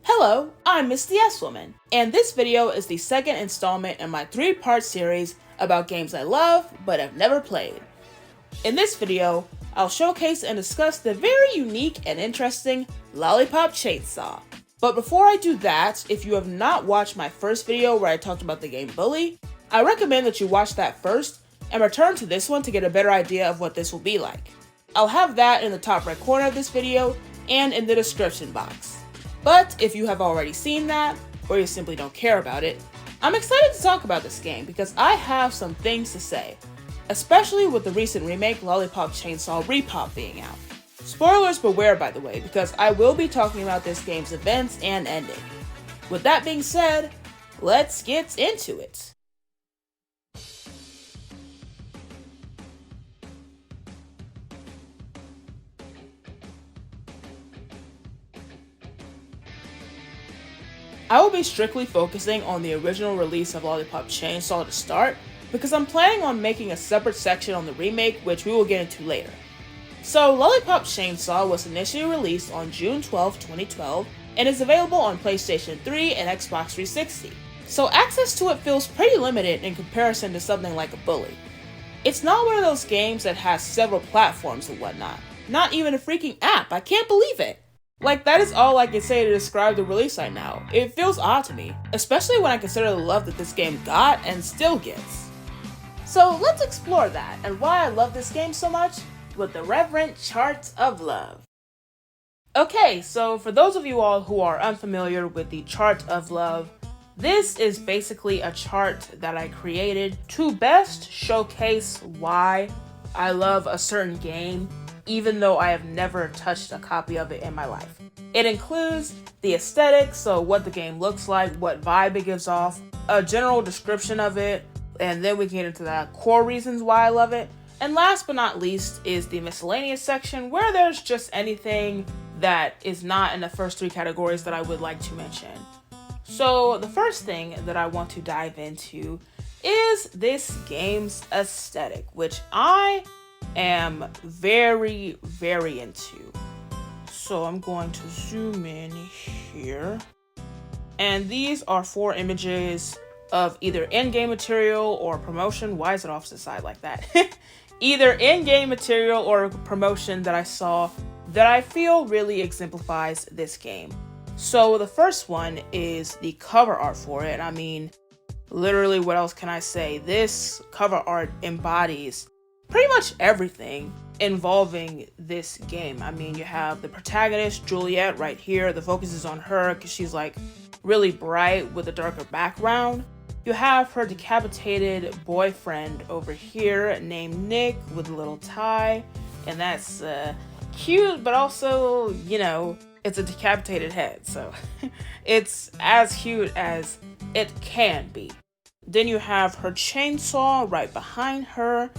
Hello, I'm Miss the S-Woman, and this video is the second installment in my 3-part series about games I love but have never played. In this video, I'll showcase and discuss the very unique and interesting Lollipop Chainsaw. But before I do that, if you have not watched my first video where I talked about the game Bully, I recommend that you watch that first and return to this one to get a better idea of what this will be like. I'll have that in the top right corner of this video and in the description box. But if you have already seen that, or you simply don't care about it, I'm excited to talk about this game because I have some things to say, especially with the recent remake Lollipop Chainsaw RePop being out. Spoilers beware, by the way, because I will be talking about this game's events and ending. With that being said, let's get into it. I will be strictly focusing on the original release of Lollipop Chainsaw to start, because I'm planning on making a separate section on the remake, which we will get into later. So, Lollipop Chainsaw was initially released on June 12, 2012, and is available on PlayStation 3 and Xbox 360. So access to it feels pretty limited in comparison to something like a Bully. It's not one of those games that has several platforms and whatnot. Not even a freaking app, I can't believe it! Like, that is all I can say to describe the release right now. It feels odd to me, especially when I consider the love that this game got and still gets. So let's explore that and why I love this game so much with the reverent Chart of Love. Okay, so for those of you all who are unfamiliar with the Chart of Love, this is basically a chart that I created to best showcase why I love a certain game, even though I have never touched a copy of it in my life. It includes the aesthetic, so what the game looks like, what vibe it gives off, a general description of it, and then we can get into the core reasons why I love it. And last but not least is the miscellaneous section, where there's just anything that is not in the first 3 categories that I would like to mention. So the first thing that I want to dive into is this game's aesthetic, which I am very, very into. So I'm going to zoom in here. And these are 4 images of either in-game material or promotion. Why is it off to the side like that? Either in-game material or promotion that I saw that I feel really exemplifies this game. So the first one is the cover art for it. I mean, literally, what else can I say? This cover art embodies pretty much everything involving this game. I mean, you have the protagonist, Juliet, right here. The focus is on her because she's like really bright with a darker background. You have her decapitated boyfriend over here named Nick with a little tie. And that's cute, but also, you know, it's a decapitated head. So it's as cute as it can be. Then you have her chainsaw right behind her.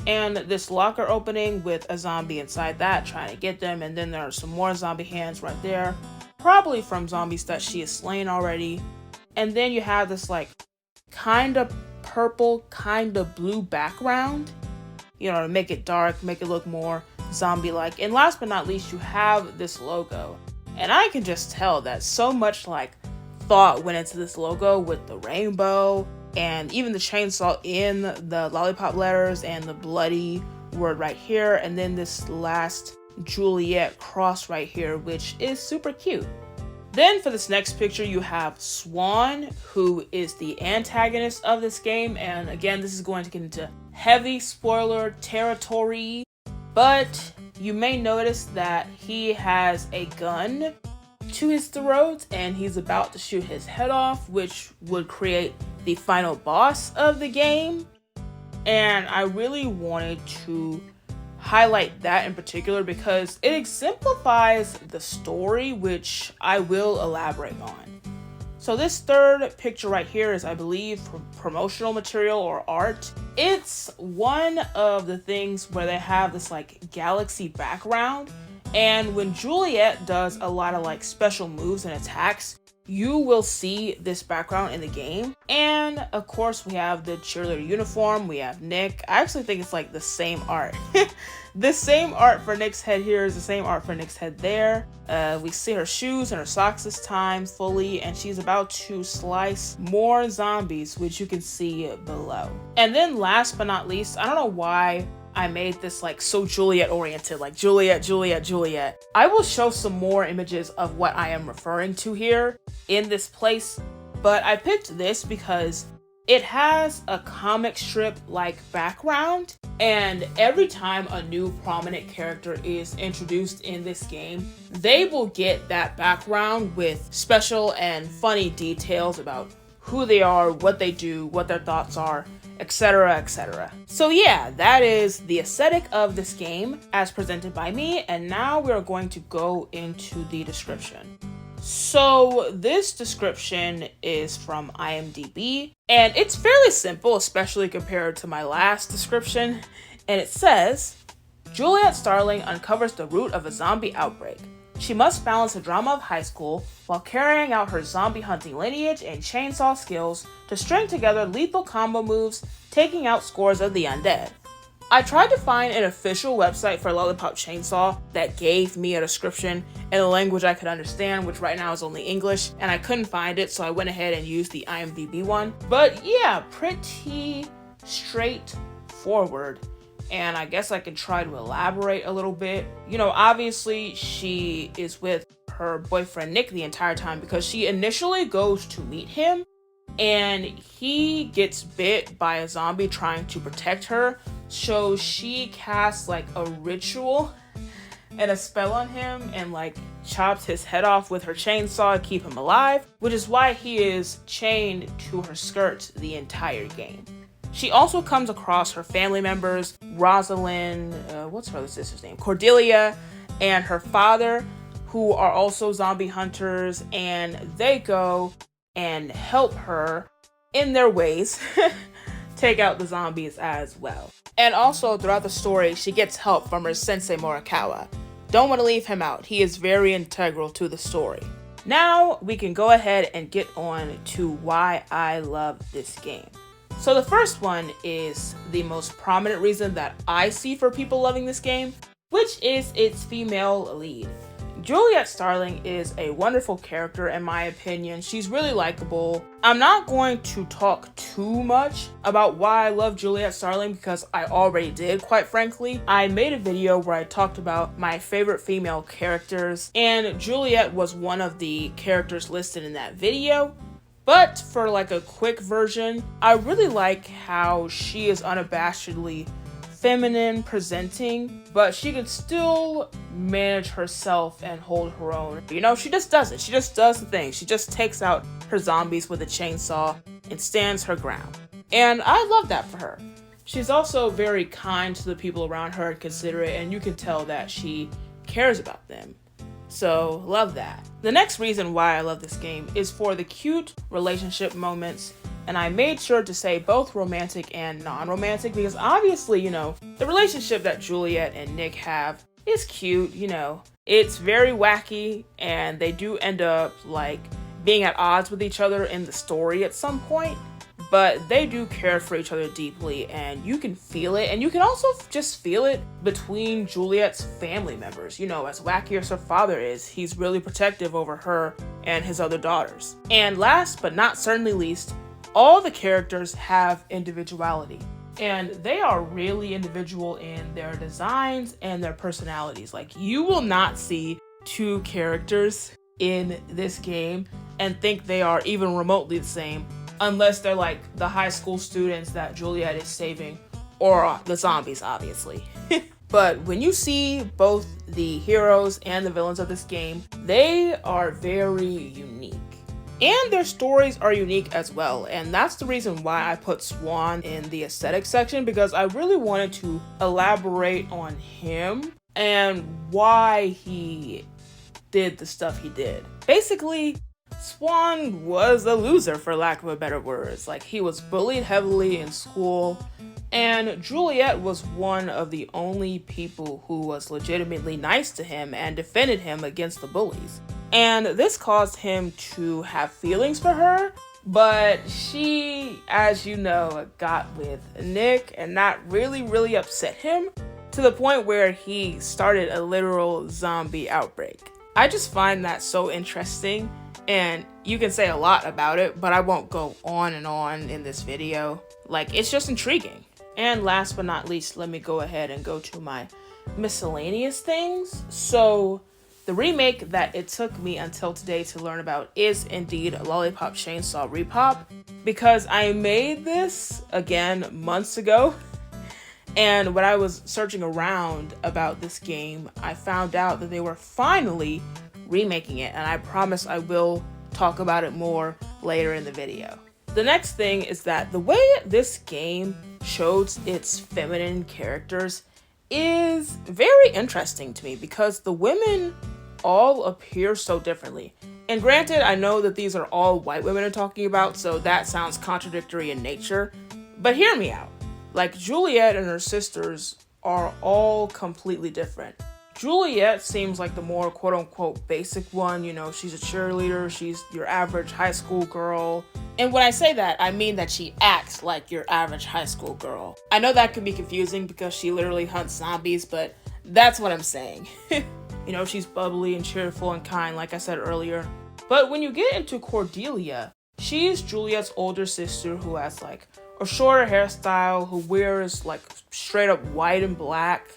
And this locker opening with a zombie inside that trying to get them, and then there are some more zombie hands right there, probably from zombies that she has slain already. And then you have this like kind of purple, kind of blue background, you know, to make it dark, make it look more zombie-like. And last but not least, you have this logo. And I can just tell that so much like thought went into this logo with the rainbow, and even the chainsaw in the lollipop letters and the bloody word right here, and then this last Juliet cross right here, which is super cute. Then for this next picture, you have Swan, who is the antagonist of this game, and again, this is going to get into heavy spoiler territory, but you may notice that he has a gun to his throat and he's about to shoot his head off, which would create the final boss of the game. And I really wanted to highlight that in particular because it exemplifies the story, which I will elaborate on. So this third picture right here is, I believe, promotional material or art. It's one of the things where they have this like galaxy background, and when Juliet does a lot of like special moves and attacks, you will see this background in the game. And of course we have the cheerleader uniform, we have Nick. I actually think it's like the same art. The same art for Nick's head here is the same art for Nick's head there. We see her shoes and her socks this time fully, and she's about to slice more zombies, which you can see below. And then last but not least, I don't know why I made this like so Juliet oriented, like Juliet, Juliet, Juliet. I will show some more images of what I am referring to here in this place, but I picked this because it has a comic strip like background, and every time a new prominent character is introduced in this game, they will get that background with special and funny details about who they are, what they do, what their thoughts are, etc, etc. So yeah, that is the aesthetic of this game as presented by me, and now we're going to go into the description. So this description is from IMDb, and it's fairly simple, especially compared to my last description, and it says, Juliet Starling uncovers the root of a zombie outbreak. She must balance the drama of high school while carrying out her zombie hunting lineage and chainsaw skills to string together lethal combo moves, taking out scores of the undead. I tried to find an official website for Lollipop Chainsaw that gave me a description in a language I could understand, which right now is only English, and I couldn't find it, so I went ahead and used the IMDb one. But yeah, pretty straightforward. And I guess I can try to elaborate a little bit. You know, obviously she is with her boyfriend Nick the entire time because she initially goes to meet him and he gets bit by a zombie trying to protect her. So she casts like a ritual and a spell on him and like chops his head off with her chainsaw to keep him alive, which is why he is chained to her skirt the entire game. She also comes across her family members, Rosalind, what's her other sister's name? Cordelia, and her father, who are also zombie hunters, and they go and help her in their ways take out the zombies as well. And also throughout the story, she gets help from her sensei Morikawa. Don't want to leave him out. He is very integral to the story. Now we can go ahead and get on to why I love this game. So the first one is the most prominent reason that I see for people loving this game, which is its female lead. Juliet Starling is a wonderful character in my opinion. She's really likable. I'm not going to talk too much about why I love Juliet Starling because I already did, quite frankly. I made a video where I talked about my favorite female characters, and Juliet was one of the characters listed in that video. But for like a quick version, I really like how she is unabashedly feminine presenting, but she can still manage herself and hold her own. You know, she just does it. She just does the thing. She just takes out her zombies with a chainsaw and stands her ground. And I love that for her. She's also very kind to the people around her and considerate, and you can tell that she cares about them. So, love that. The next reason why I love this game is for the cute relationship moments, and I made sure to say both romantic and non-romantic because obviously, you know, the relationship that Juliet and Nick have is cute, you know. It's very wacky, and they do end up, like, being at odds with each other in the story at some point, but they do care for each other deeply, and you can feel it, and you can also just feel it between Juliet's family members. You know, as wacky as her father is, he's really protective over her and his other daughters. And last but not certainly least, all the characters have individuality, and they are really individual in their designs and their personalities. Like, you will not see two characters in this game and think they are even remotely the same, unless they're like the high school students that Juliet is saving, or the zombies, obviously. But when you see both the heroes and the villains of this game, they are very unique. And their stories are unique as well, and that's the reason why I put Swan in the aesthetic section, because I really wanted to elaborate on him and why he did the stuff he did. Basically, Swan was a loser, for lack of a better words. Like, he was bullied heavily in school, and Juliet was one of the only people who was legitimately nice to him and defended him against the bullies. And this caused him to have feelings for her, but she, as you know, got with Nick, and that really upset him to the point where he started a literal zombie outbreak. I just find that so interesting, and you can say a lot about it, but I won't go on and on in this video. Like, it's just intriguing. And last but not least, let me go ahead and go to my miscellaneous things. So the remake that it took me until today to learn about is indeed Lollipop Chainsaw RePop, because I made this again months ago, and when I was searching around about this game, I found out that they were finally remaking it, and I promise I will talk about it more later in the video. The next thing is that the way this game shows its feminine characters is very interesting to me, because the women all appear so differently. And granted, I know that these are all white women I'm talking about, so that sounds contradictory in nature, but hear me out. Like, Juliet and her sisters are all completely different. Juliet seems like the more quote-unquote basic one, you know, she's a cheerleader, she's your average high school girl. And when I say that, I mean that she acts like your average high school girl. I know that can be confusing because she literally hunts zombies, but that's what I'm saying. You know, she's bubbly and cheerful and kind, like I said earlier. But when you get into Cordelia, she's Juliet's older sister who has like a shorter hairstyle, who wears like straight up white and black.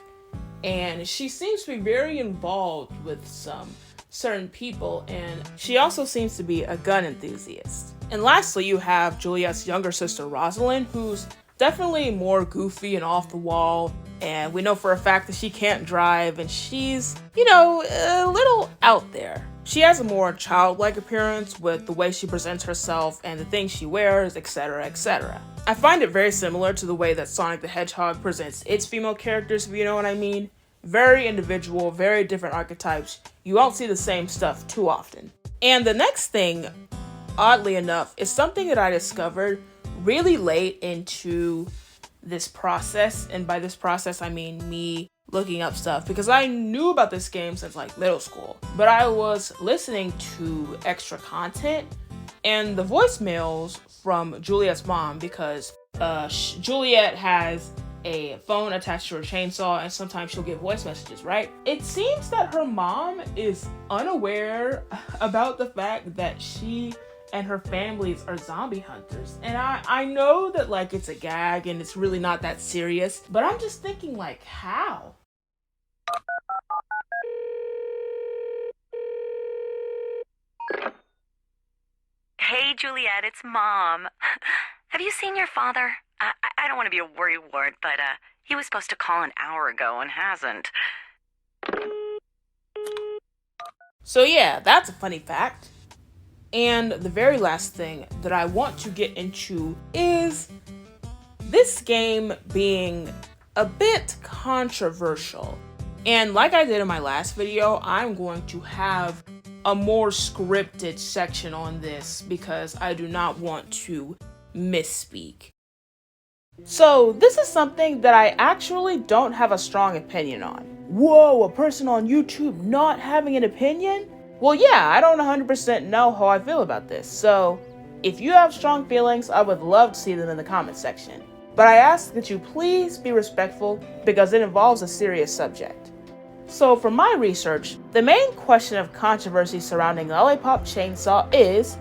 And she seems to be very involved with some certain people, and she also seems to be a gun enthusiast. And lastly, you have Juliet's younger sister Rosalind, who's definitely more goofy and off the wall, and we know for a fact that she can't drive, and she's, you know, a little out there. She has a more childlike appearance with the way she presents herself and the things she wears, etc, etc. I find it very similar to the way that Sonic the Hedgehog presents its female characters, if you know what I mean. Very individual, very different archetypes. You won't see the same stuff too often. And the next thing, oddly enough, is something that I discovered really late into this process. And by this process, I mean me looking up stuff, because I knew about this game since like middle school. But I was listening to extra content and the voicemails from Juliet's mom, because Juliet has a phone attached to her chainsaw, and sometimes she'll get voice messages, right? It seems that her mom is unaware about the fact that she and her families are zombie hunters. And I know that like it's a gag and it's really not that serious, but I'm just thinking like, how? Hey Juliet, it's Mom. Have you seen your father? I don't want to be a worrywart, but he was supposed to call an hour ago and hasn't. So yeah, that's a funny fact. And the very last thing that I want to get into is this game being a bit controversial. And like I did in my last video, I'm going to have a more scripted section on this because I do not want to misspeak. So this is something that I actually don't have a strong opinion on. Whoa, a person on YouTube not having an opinion? Well, yeah, I don't 100% know how I feel about this. So if you have strong feelings, I would love to see them in the comment section. But I ask that you please be respectful because it involves a serious subject. So from my research, the main question of controversy surrounding Lollipop Chainsaw is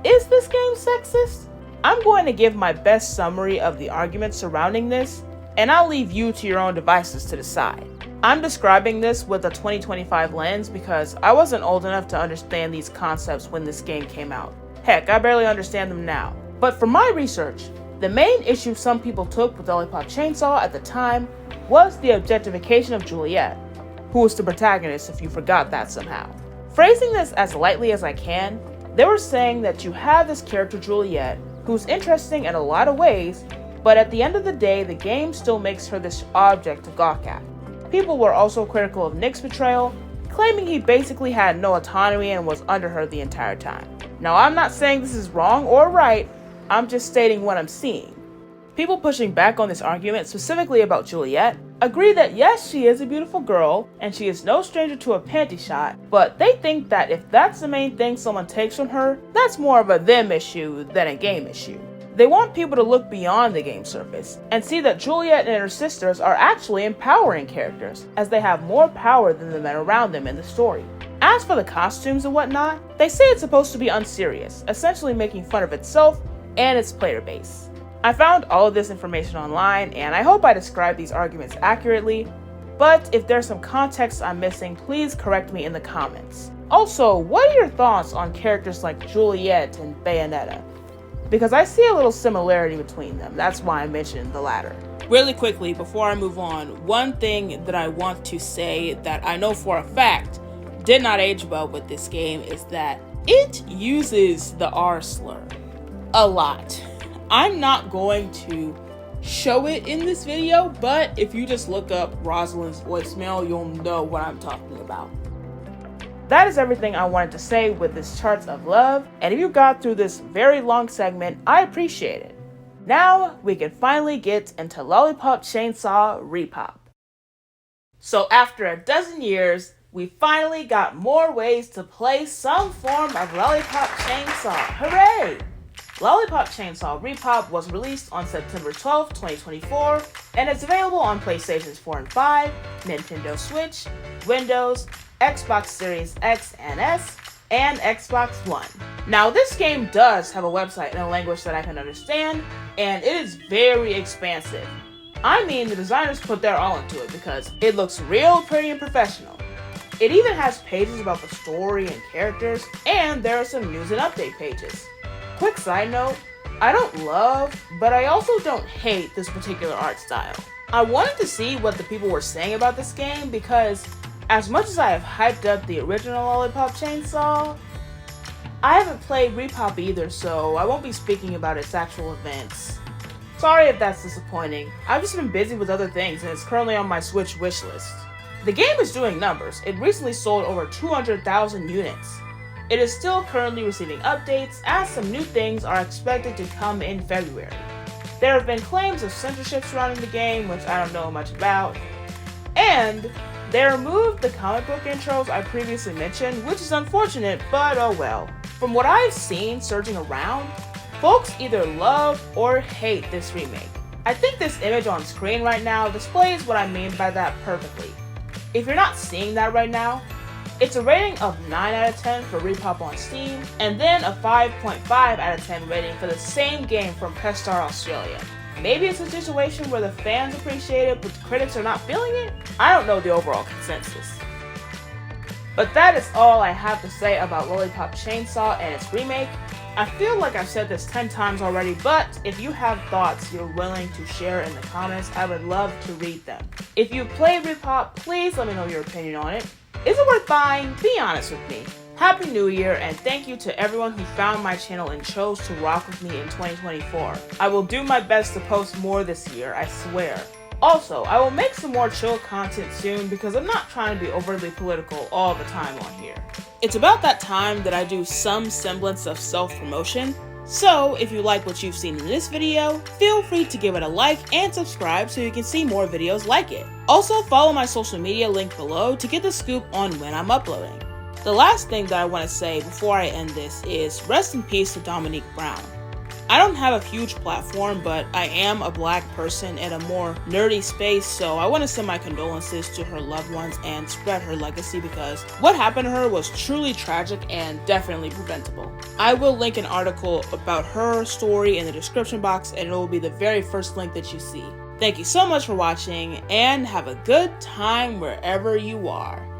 this game sexist? I'm going to give my best summary of the arguments surrounding this, and I'll leave you to your own devices to decide. I'm describing this with a 2025 lens because I wasn't old enough to understand these concepts when this game came out. Heck, I barely understand them now. But from my research, the main issue some people took with Lollipop Chainsaw at the time was the objectification of Juliet, who was the protagonist if you forgot that somehow. Phrasing this as lightly as I can, they were saying that you have this character Juliet, who's interesting in a lot of ways, but at the end of the day, the game still makes her this object to gawk at. People were also critical of Nick's betrayal, claiming he basically had no autonomy and was under her the entire time. Now, I'm not saying this is wrong or right, I'm just stating what I'm seeing. People pushing back on this argument, specifically about Juliet, agree that yes, she is a beautiful girl, and she is no stranger to a panty shot, but they think that if that's the main thing someone takes from her, that's more of a them issue than a game issue. They want people to look beyond the game surface and see that Juliet and her sisters are actually empowering characters, as they have more power than the men around them in the story. As for the costumes and whatnot, they say it's supposed to be unserious, essentially making fun of itself and its player base. I found all of this information online, and I hope I described these arguments accurately, but if there's some context I'm missing, please correct me in the comments. Also, what are your thoughts on characters like Juliet and Bayonetta? Because I see a little similarity between them, that's why I mentioned the latter. Really quickly, before I move on, one thing that I want to say that I know for a fact did not age well with this game is that it uses the R slur a lot. I'm not going to show it in this video, but if you just look up Rosalind's voicemail, you'll know what I'm talking about. That is everything I wanted to say with this Charts of Love, and if you got through this very long segment, I appreciate it. Now, we can finally get into Lollipop Chainsaw RePop. So after a dozen years, we finally got more ways to play some form of Lollipop Chainsaw. Hooray! Lollipop Chainsaw RePop was released on September 12, 2024, and it's available on PlayStations 4 and 5, Nintendo Switch, Windows, Xbox Series X and S, and Xbox One. Now, this game does have a website in a language that I can understand, and it is very expansive. I mean, the designers put their all into it because it looks real pretty and professional. It even has pages about the story and characters, and there are some news and update pages. Quick side note, I don't love, but I also don't hate this particular art style. I wanted to see what the people were saying about this game because as much as I have hyped up the original Lollipop Chainsaw, I haven't played RePop either, so I won't be speaking about its actual events. Sorry if that's disappointing. I've just been busy with other things and it's currently on my Switch wishlist. The game is doing numbers. It recently sold over 200,000 units. It is still currently receiving updates, as some new things are expected to come in February. There have been claims of censorship surrounding the game, which I don't know much about, and they removed the comic book intros I previously mentioned, which is unfortunate, but oh well. From what I've seen searching around, folks either love or hate this remake. I think this image on screen right now displays what I mean by that perfectly. If you're not seeing that right now, it's a rating of 9 out of 10 for RePop on Steam, and then a 5.5 out of 10 rating for the same game from Pestar Australia. Maybe it's a situation where the fans appreciate it, but the critics are not feeling it? I don't know the overall consensus. But that is all I have to say about Lollipop Chainsaw and its remake. I feel like I've said this 10 times already, but if you have thoughts you're willing to share in the comments, I would love to read them. If you play RePop, please let me know your opinion on it. Is it worth buying? Be honest with me. Happy New Year, and thank you to everyone who found my channel and chose to rock with me in 2024. I will do my best to post more this year, I swear. Also, I will make some more chill content soon because I'm not trying to be overly political all the time on here. It's about that time that I do some semblance of self-promotion, so if you like what you've seen in this video, feel free to give it a like and subscribe so you can see more videos like it. Also, follow my social media link below to get the scoop on when I'm uploading. The last thing that I want to say before I end this is rest in peace to Dominique Brown. I don't have a huge platform, but I am a black person in a more nerdy space, so I want to send my condolences to her loved ones and spread her legacy because what happened to her was truly tragic and definitely preventable. I will link an article about her story in the description box, and it will be the very first link that you see. Thank you so much for watching, and have a good time wherever you are.